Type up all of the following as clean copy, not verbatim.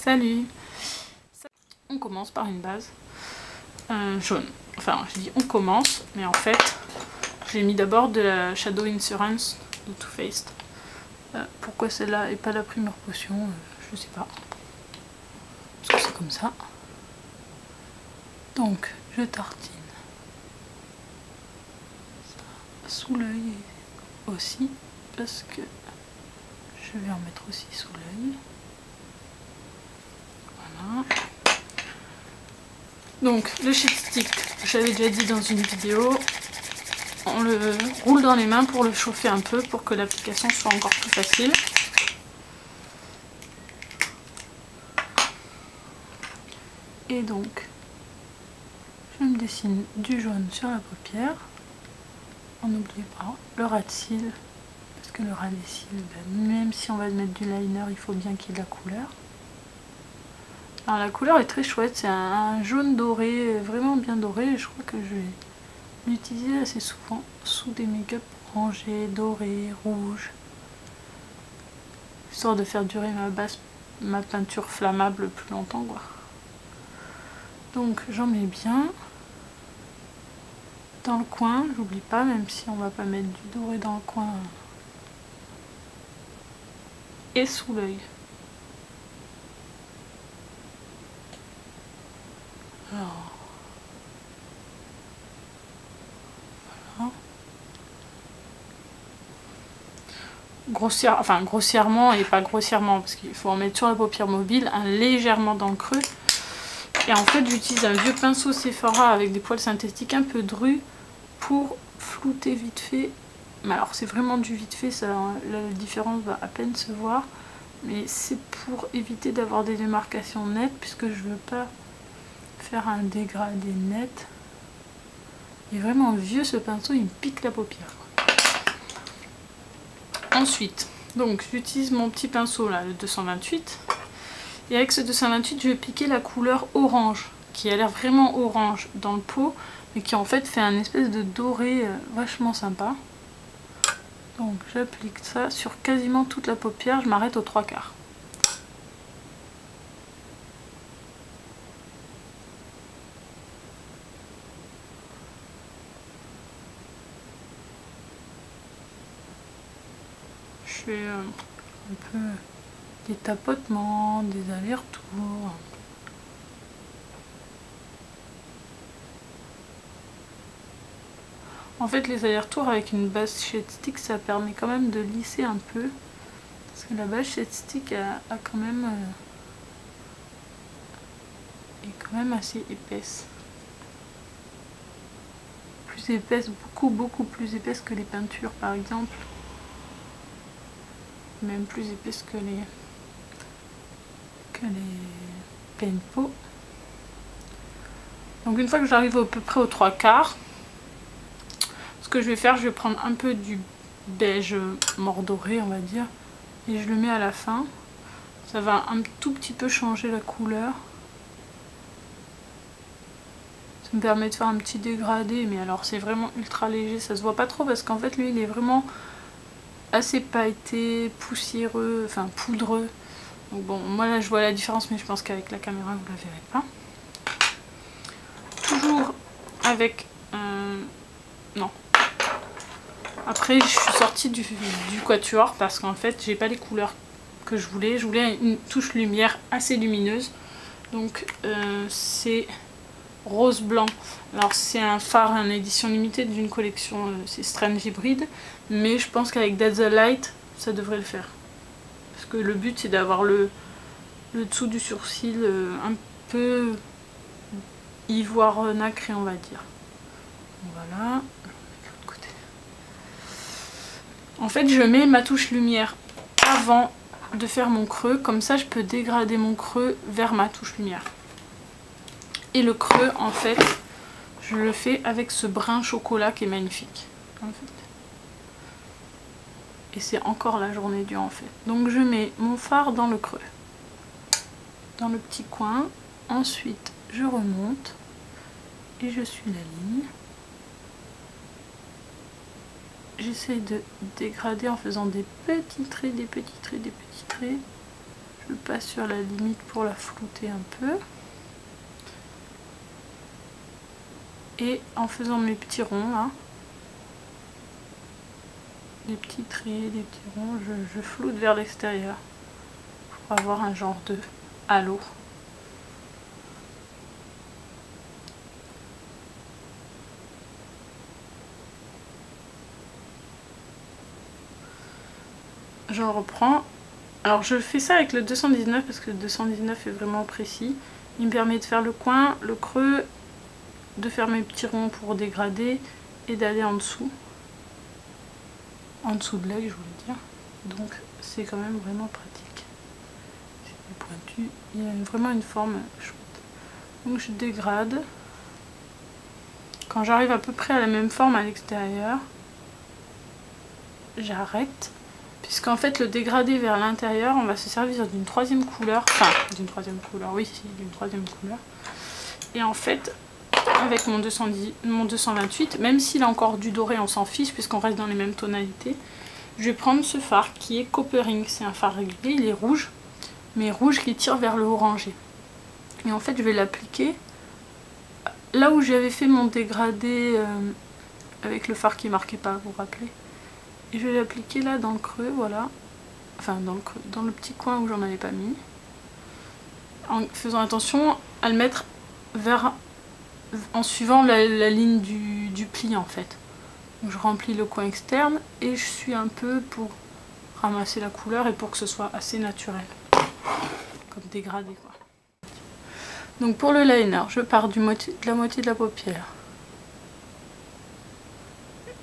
Salut! On commence par une base jaune. Enfin, je dis on commence, mais en fait, j'ai mis d'abord de la Shadow Insurance de Too Faced. Pourquoi celle-là et pas la Primer Potion, je sais pas. Parce que c'est comme ça. Donc, je tartine. Ça, sous l'œil aussi, parce que je vais en mettre aussi sous l'œil. Voilà. Donc le sheet stick, j'avais déjà dit dans une vidéo, on le roule dans les mains pour le chauffer un peu pour que l'application soit encore plus facile. Et donc je me dessine du jaune sur la paupière. On n'oublie pas le ras de cils, parce que le ras des cils, même si on va mettre du liner, il faut bien qu'il y ait de la couleur. Alors la couleur est très chouette, c'est un jaune doré, vraiment bien doré, et je crois que je vais l'utiliser assez souvent sous des make-up orangés, dorés, rouges, histoire de faire durer ma peinture flammable plus longtemps quoi. Donc j'en mets bien dans le coin, j'oublie pas, même si on va pas mettre du doré dans le coin, et sous l'œil. Alors, voilà. Grossièrement et pas grossièrement, parce qu'il faut en mettre sur la paupière mobile, légèrement dans le creux. Et en fait, j'utilise un vieux pinceau Sephora avec des poils synthétiques un peu drus pour flouter vite fait. Mais alors, c'est vraiment du vite fait, ça, la différence va à peine se voir. Mais c'est pour éviter d'avoir des démarcations nettes, puisque je veux pas faire un dégradé net. Il est vraiment vieux ce pinceau, il me pique la paupière. Ensuite, donc j'utilise mon petit pinceau là, le 228. Et avec ce 228, je vais piquer la couleur orange, qui a l'air vraiment orange dans le pot, mais qui en fait fait un espèce de doré vachement sympa. Donc j'applique ça sur quasiment toute la paupière, je m'arrête aux 3/4. Je fais un peu des tapotements, des allers-retours. En fait, les allers-retours avec une base shade stick, ça permet quand même de lisser un peu. Parce que la base shade stick est quand même assez épaisse. Plus épaisse, beaucoup plus épaisse que les peintures par exemple. Même plus épaisse que les paintpots. Donc une fois que j'arrive à peu près aux 3/4, ce que je vais faire, je vais prendre un peu du beige mordoré on va dire, et je le mets à la fin. Ça va un tout petit peu changer la couleur. Ça me permet de faire un petit dégradé, mais alors c'est vraiment ultra léger, ça se voit pas trop parce qu'en fait lui il est vraiment assez pailleté, poussiéreux, enfin poudreux. Donc bon, moi là je vois la différence, mais je pense qu'avec la caméra vous la verrez pas. Toujours avec non. Après je suis sortie du quatuor parce qu'en fait j'ai pas les couleurs que je voulais. Je voulais une touche lumière assez lumineuse. Donc c'est rose blanc. Alors c'est un fard en édition limitée d'une collection, c'est Strange Hybrid. Mais je pense qu'avec That's the Light, ça devrait le faire. Parce que le but c'est d'avoir le dessous du sourcil un peu ivoire nacré on va dire. Voilà. En fait je mets ma touche lumière avant de faire mon creux. Comme ça je peux dégrader mon creux vers ma touche lumière. Et le creux en fait je le fais avec ce brun chocolat qui est magnifique. En fait. Et c'est encore la journée dure en fait. Donc je mets mon fard dans le creux. Dans le petit coin. Ensuite je remonte. Et je suis la ligne. J'essaie de dégrader en faisant des petits traits, des petits traits, des petits traits. Je Je passe sur la limite pour la flouter un peu. Et en faisant mes petits ronds là, des petits traits, des petits ronds, je floute vers l'extérieur pour avoir un genre de halo. J'en reprends. Alors je fais ça avec le 219 parce que le 219 est vraiment précis. Il me permet de faire le coin, le creux, de faire mes petits ronds pour dégrader et d'aller en dessous. En dessous de l'œil, je voulais dire. Donc c'est quand même vraiment pratique. C'est pointu. Il y a vraiment une forme chouette. Donc je dégrade. Quand j'arrive à peu près à la même forme à l'extérieur, j'arrête. Puisqu'en fait le dégradé vers l'intérieur, on va se servir d'une troisième couleur. Enfin, d'une troisième couleur, oui, si, d'une troisième couleur. Et en fait, avec mon 228, même s'il a encore du doré, on s'en fiche puisqu'on reste dans les mêmes tonalités. Je vais prendre ce fard qui est Coppering, c'est un fard régulier, il est rouge, mais rouge qui tire vers le orangé. Et en fait je vais l'appliquer là où j'avais fait mon dégradé avec le fard qui marquait pas, vous vous rappelez. Et je vais l'appliquer là dans le creux, voilà. Enfin dans le creux, dans le petit coin où j'en avais pas mis. En faisant attention à le mettre vers, en suivant la ligne du pli en fait. Donc je remplis le coin externe et je suis un peu pour ramasser la couleur et pour que ce soit assez naturel. Comme dégradé quoi. Donc pour le liner, je pars de la moitié de la paupière.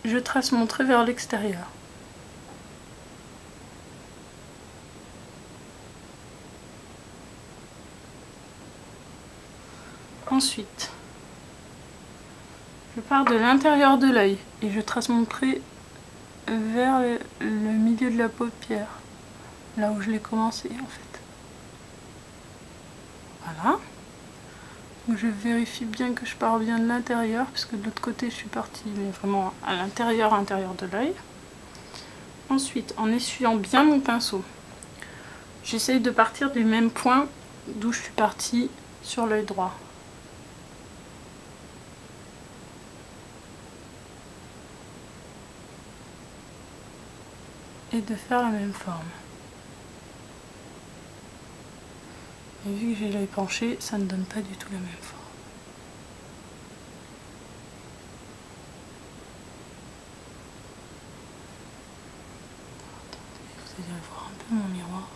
Je trace mon trait vers l'extérieur. Ensuite, je pars de l'intérieur de l'œil et je trace mon trait vers le milieu de la paupière, là où je l'ai commencé en fait. Voilà. Donc je vérifie bien que je pars bien de l'intérieur, puisque de l'autre côté je suis partie mais vraiment à l'intérieur de l'œil. Ensuite, en essuyant bien mon pinceau, j'essaye de partir du même point d'où je suis partie sur l'œil droit. Et de faire la même forme. Et vu que j'ai l'œil penché, ça ne donne pas du tout la même forme. Attendez, vous allez voir un peu mon miroir.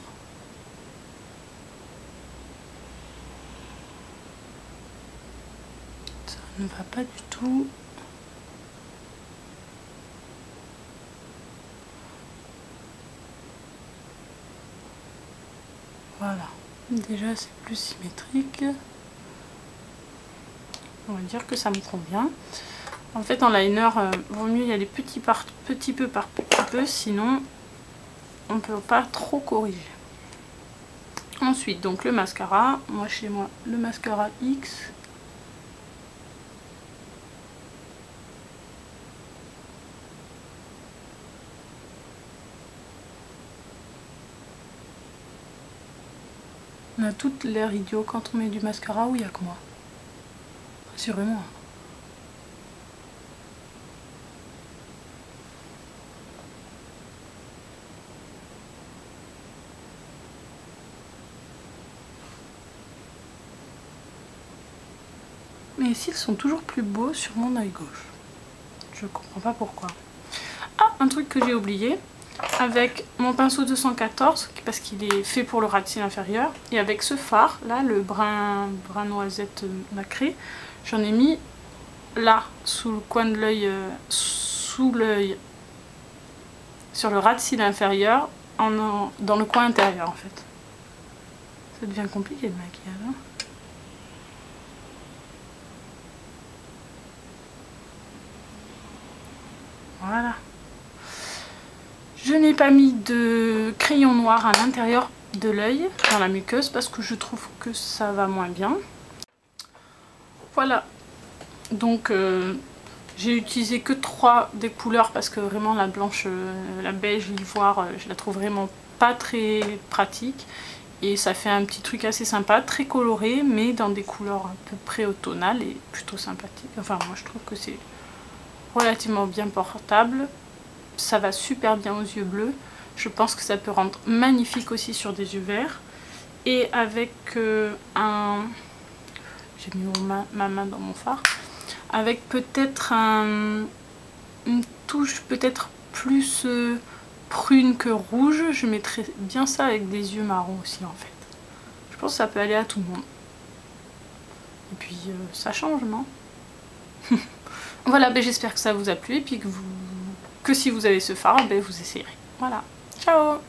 Ça ne va pas du tout. Voilà, déjà c'est plus symétrique. On va dire que ça me convient. En fait en liner, vaut mieux y aller petit peu par petit peu, sinon on ne peut pas trop corriger. Ensuite donc le mascara, moi chez moi le mascara X. On a toute l'air idiot quand on met du mascara ou il n'y a que moi. Rassurez-moi. Mais ici ils sont toujours plus beaux sur mon œil gauche. Je comprends pas pourquoi. Ah, un truc que j'ai oublié. Avec mon pinceau 214, parce qu'il est fait pour le ras de cils inférieur, et avec ce fard, là, le brun noisette nacré, j'en ai mis là, sous le coin de l'œil, sous l'œil, sur le ras de cils inférieur, dans le coin intérieur en fait. Ça devient compliqué le maquillage, hein. Voilà. Je n'ai pas mis de crayon noir à l'intérieur de l'œil, dans la muqueuse, parce que je trouve que ça va moins bien. Voilà. Donc j'ai utilisé que 3 des couleurs, parce que vraiment la blanche, la beige, l'ivoire, je la trouve vraiment pas très pratique. Et ça fait un petit truc assez sympa, très coloré, mais dans des couleurs à peu près automnales et plutôt sympathique. Enfin, moi je trouve que c'est relativement bien portable. Ça va super bien aux yeux bleus. Je pense que ça peut rendre magnifique aussi sur des yeux verts. Et avec un... J'ai mis ma main dans mon fard. Avec peut-être une touche peut-être plus prune que rouge. Je mettrais bien ça avec des yeux marrons aussi en fait. Je pense que ça peut aller à tout le monde. Et puis ça change, non? Voilà, ben, j'espère que ça vous a plu et puis que si vous avez ce fard, ben, vous essayerez. Voilà, ciao!